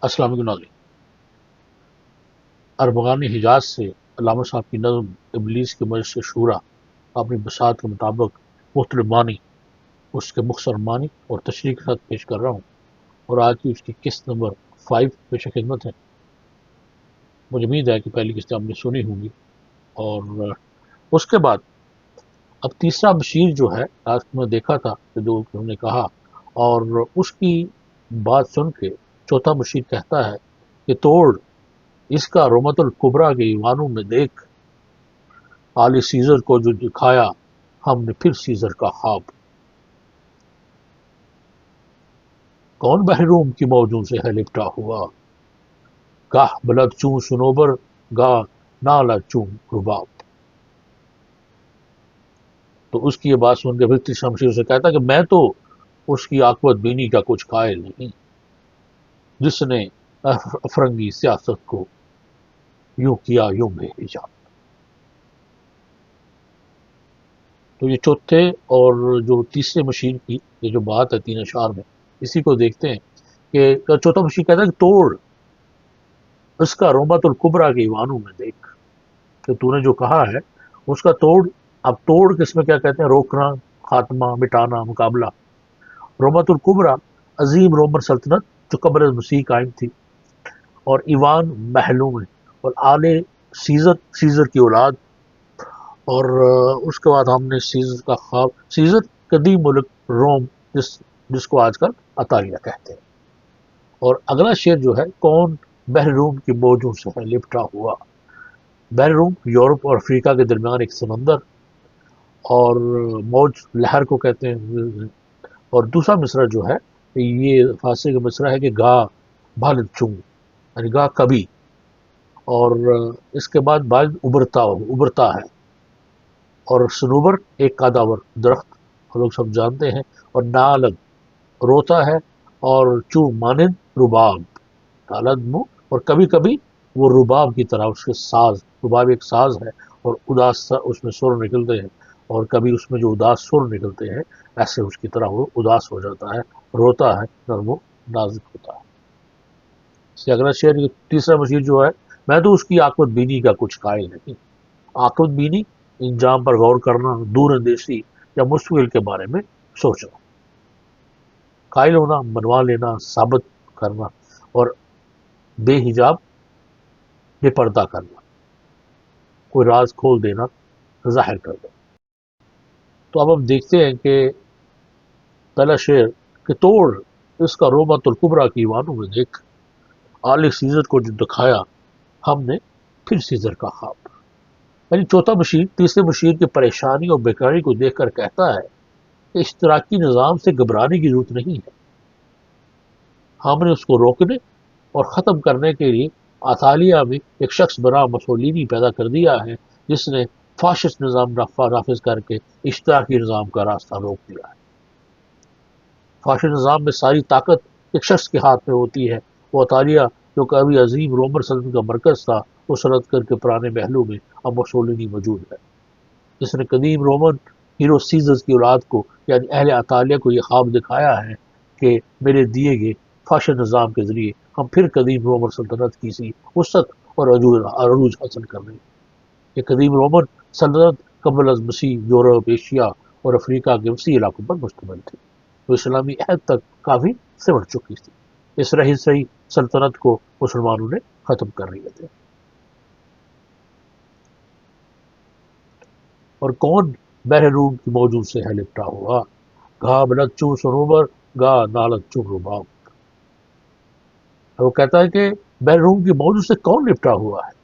السلام علیکم ناظرین، ارمغان حجاز سے علامہ صاحب کی نظم ابلیس کے مجلس شورا اپنی بساط کے مطابق مختلف معنی، اس کے مختصر معنی اور تشریح کے ساتھ پیش کر رہا ہوں، اور آج کی اس کی قسط نمبر 5 پیش خدمت ہے۔ مجھے امید ہے کہ پہلی قسط آپ نے سنی ہوں گی، اور اس کے بعد اب تیسرا بشیر جو ہے لاسٹ میں دیکھا تھا کہ جو انہوں نے کہا، اور اس کی بات سن کے چوتھا بشیر کہتا ہے کہ توڑ اس کا رومت الکبریٰ کے ایوانوں میں دیکھ، آل سیزر کو جو دکھایا ہم نے پھر سیزر کا خواب۔ کون محروم کی موجوں سے ہے لپٹا ہوا، گاہ بلد چوں سنوبر گاہ نالا چوں رباب۔ تو اس کی یہ بات سن کے پھر تیسرا بشیر سے کہتا کہ میں تو اس کی عاقبت بینی کا کچھ قائل نہیں، جس نے افرنگی سیاست کو یوں کیا یوں بے حجاب۔ تو یہ چوتھے اور جو تیسرے مشیر کی یہ جو بات ہے تین اشعار میں، اسی کو دیکھتے ہیں کہ چوتھا مشیر کہتا ہے کہ توڑ اس کا رومت الکبریٰ کے ایوانوں میں دیکھ، کہ تو نے جو کہا ہے اس کا توڑ۔ اب توڑ کس میں کیا کہتے ہیں؟ روکنا، خاتمہ، مٹانا، مقابلہ۔ رومت الکبریٰ عظیم رومن سلطنت جو قبل از مسیح قائم تھی، اور ایوان محلوں میں، اور آل سیزر کی اولاد، اور اس کے بعد ہم نے سیزر کا خواب۔ سیزر قدیم ملک روم، جس کو آج کل اطالیہ کہتے ہیں۔ اور اگلا شعر جو ہے، کون بحر روم کی موجوں سے ہے لپٹا ہوا۔ بحر روم یورپ اور افریقہ کے درمیان ایک سمندر، اور موج لہر کو کہتے ہیں۔ اور دوسرا مصرع جو ہے یہ فارسی کا مصرع ہے کہ گاہ بھالت چوں، یعنی گاہ کبھی، اور اس کے بعد بعد ابھرتا ہے، اور سنوبر ایک قاداور درخت ہم لوگ سب جانتے ہیں، اور نالد روتا ہے، اور چوں مانند رباب، نالد منہ، اور کبھی کبھی وہ رباب کی طرح اس کے ساز، رباب ایک ساز ہے اور اداس اس میں سر نکلتے ہیں، اور کبھی اس میں جو اداس سر نکلتے ہیں ایسے اس کی طرح وہ اداس ہو جاتا ہے، روتا ہے، نرم و نازک ہوتا ہے۔ اس سے اگلا شعر تیسرا مشیر جو ہے، میں تو اس کی عاقبت بینی کا کچھ قائل نہیں۔ عاقبت بینی انجام پر غور کرنا، دور اندیشی یا مستقبل کے بارے میں سوچنا۔ قائل ہونا، منوا لینا، ثابت کرنا، اور بے حجاب، بے پردہ کرنا، کوئی راز کھول دینا، ظاہر کر دینا۔ تو اب ہم دیکھتے ہیں کہ پہلا شعر کہ توڑ اس کا رومت الکبریٰ کی ایوانوں میں دیکھ، آل سیزر کو جو دکھایا ہم نے پھر سیزر کا خواب۔ یعنی چوتھا مشیر تیسرے مشیر کی پریشانی اور بیکاری کو دیکھ کر کہتا ہے کہ اشتراکی نظام سے گھبرانے کی ضرورت نہیں ہے، ہم نے اس کو روکنے اور ختم کرنے کے لیے اطالیہ میں ایک شخص بنام مسولینی پیدا کر دیا ہے، جس نے فاشسٹ نظام نافذ کر کے اشتراکی نظام کا راستہ روک دیا ہے۔ فاشسٹ نظام میں ساری طاقت ایک شخص کے ہاتھ میں ہوتی ہے۔ وہ اطالیہ جو کبھی عظیم رومن سلطنت کا مرکز تھا، اس رد کر کے پرانے محلوں میں اب مسولینی موجود ہے، جس نے قدیم رومن ہیرو سیزر کی اولاد کو، یعنی اہل اطالیہ کو، یہ خواب دکھایا ہے کہ میرے دیے گئے فاشسٹ نظام کے ذریعے ہم پھر قدیم رومن سلطنت کی سی وسعت اور عروج حاصل کر رہے ہیں۔ یہ قدیم رومن سلطنت قبل از مسیح یورپ، ایشیا اور افریقہ کے وسیع علاقوں پر مشتمل تھی، تو اسلامی عہد تک کافی سمٹ چکی تھی۔ اس رہی سہی سلطنت کو مسلمانوں نے ختم کر رہے تھے۔ اور کون بحر روم کی موجوں سے ہے لپٹا ہوا، گاہ بلد چوں سنوبر گاہ نالد چوں رباب۔ وہ کہتا ہے کہ بحر روم کی موجوں سے کون لپٹا ہوا ہے؟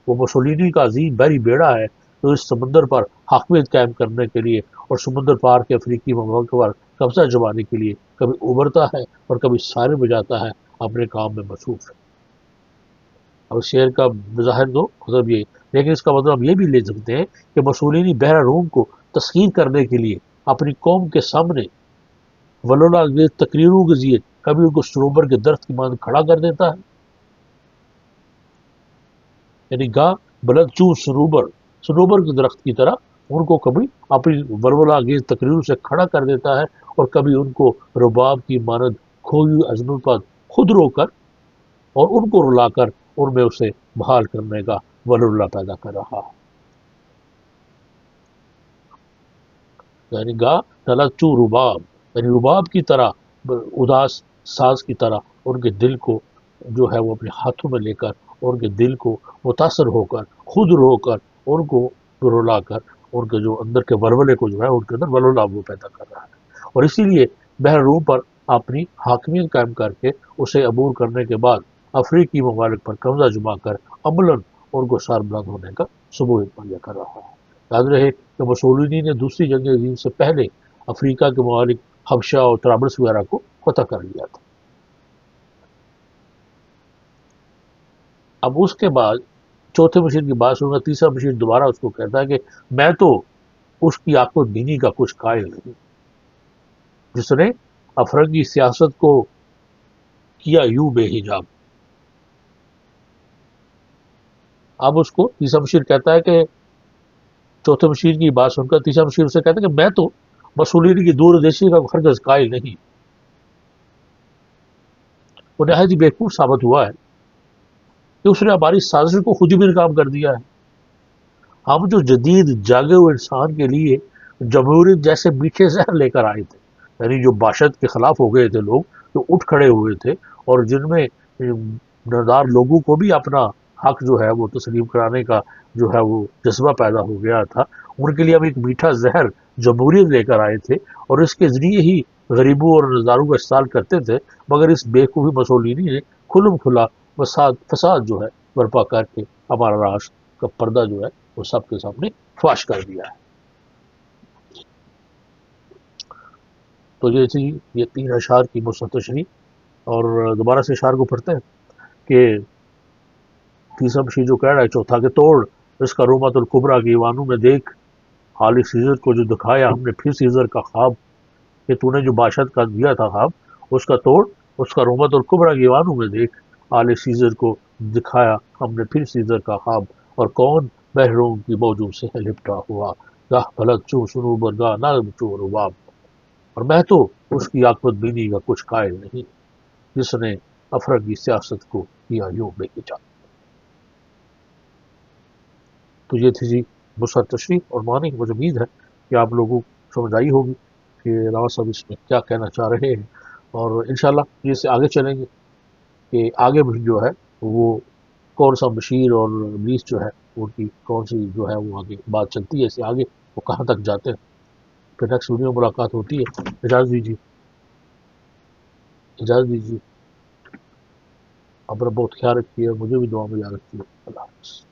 وہ مسولینی کا عظیم بحری بیڑا ہے جو اس سمندر پر حاکمیت قائم کرنے کے لیے اور سمندر پار کے افریقی ممالک پر قبضہ جمانے کے لیے کبھی ابھرتا ہے اور کبھی سارے بجاتا ہے، اپنے کام میں مصروف ہے۔ اب شعر کا بظاہر تو مطلب یہ، لیکن اس کا مطلب یہ بھی لے سکتے ہیں کہ مسولینی بحر روم کو تسخیر کرنے کے لیے اپنی قوم کے سامنے ولولا تقریروں کے ذریعے کبھی ان کو سنوبر کے درخت کی مانند کھڑا کر دیتا ہے، یعنی گاہ بلد چوں سنوبر کے درخت کی طرح ان کو کبھی اپنی ولولا انگیز تقریروں سے کھڑا کر دیتا ہے، اور کبھی ان کو رباب کی مانند کھوئی عظمت پر خود رو کر اور ان کو رلا کر ان میں اسے بحال کرنے کا ولولہ پیدا کر رہا ہے. یعنی گا تلچو رباب، یعنی رباب کی طرح، اداس ساز کی طرح ان کے دل کو جو ہے وہ اپنے ہاتھوں میں لے کر، ان کے دل کو متاثر ہو کر، خود رو کر، ان کو رلا کر، ان کے جو اندر کے ولولے کو جو ہے ان کے اندر ولولہ وہ پیدا کر رہا ہے. اور اسی لیے بحر روم پر اپنی حاکمیت قائم کر کے اسے عبور کرنے کے بعد افریقی ممالک پر قبضہ جما کر عملاً ان کو سار بلند ہونے کا ثبوت مہیا کر رہا ہے. یاد رہے کہ مسولینی نے دوسری جنگ عظیم سے پہلے افریقہ کے ممالک حبشہ اور طرابلس وغیرہ کو فتح کر لیا تھا. اب اس کے بعد چوتھے مشیر کی بات سنوں گا، تیسرا مشیر دوبارہ اس کو کہتا ہے کہ میں تو اس کی عقل بینی کا کچھ قائل نہیں جس نے افرنگی سیاست کو کیا یوں بے حجاب. اب اس کو تیسرا مشیر کہتا ہے کہ چوتھے مشیر کی بات سن کر تیسرا مشیر اسے کہتا ہے کہ میں تو مسولینی کی دور دیشی کا ہرگز قائل نہیں. وہ نہایت ہی بیوقوف ثابت ہوا ہے کہ اس نے ہماری سازش کو خود ہی بھی ناکام کر دیا ہے. ہم جو جدید جاگے ہوئے انسان کے لیے جمہوریت جیسے میٹھے زہر لے کر آئے تھے، یعنی جو باشد کے خلاف ہو گئے تھے لوگ، جو اٹھ کھڑے ہوئے تھے اور جن میں نادار لوگوں کو بھی اپنا حق جو ہے وہ تسلیم کرانے کا جو ہے وہ جذبہ پیدا ہو گیا تھا، ان کے لیے ہم ایک میٹھا زہر جمہوریت لے کر آئے تھے اور اس کے ذریعے ہی غریبوں اور نظاروں کا استحصال کرتے تھے. مگر اس بیوقوفی مسولینی نے کھلم کھلا فساد جو ہے برپا کر کے ہمارا راز کا پردہ جو ہے وہ سب کے سامنے فاش کر دیا ہے. تو یہ تھی یہ تین اشعار کی مستشری. اور دوبارہ سے اشعار کو پڑھتے ہیں کہ تیسرا مشیر جو کہہ رہا ہے چوتھا کہ توڑ اس کا رومت القبرا کی ایوانوں میں دیکھ، خالق سیزر کو جو دکھایا ہم نے پھر سیزر کا خواب، کہ تو نے جو باشد کا دیا تھا خواب اس کا توڑ، اس کا رومت القبرا کی ایوانوں میں دیکھ، آل سیزر کو دکھایا ہم نے پھر سیزر کا خواب، اور کون بحروں کی موجوں سے ہے لپٹا ہوا، گاہ فلک چوں سنوبر گاہ نظم چوں رباب. اور میں تو اس کی عاقبت بینی کا کچھ قائل نہیں جس نے افرنگی سیاست کو کیا یوں بے حجاب. تو یہ تھی جی مثبت تشریح اور معنی. مجھے امید ہے کہ آپ لوگوں کو سمجھ آئی ہوگی کہ راوت صاحب اس میں کیا کہنا چاہ رہے ہیں، اور انشاءاللہ یہ سے آگے چلیں گے کہ آگے بھی جو ہے وہ کون سا بشیر اور ابلیس جو ہے ان کی کون سی جو ہے وہ آگے بات چلتی ہے، اس سے آگے وہ کہاں تک جاتے ہیں. پھر نیکسٹ ویڈیو میں ملاقات ہوتی ہے. اجازت دیجیے، اجازت دیجیے. اپنا بہت خیال رکھیے، مجھے بھی دعا میں یاد رکھیے. اللہ حافظ.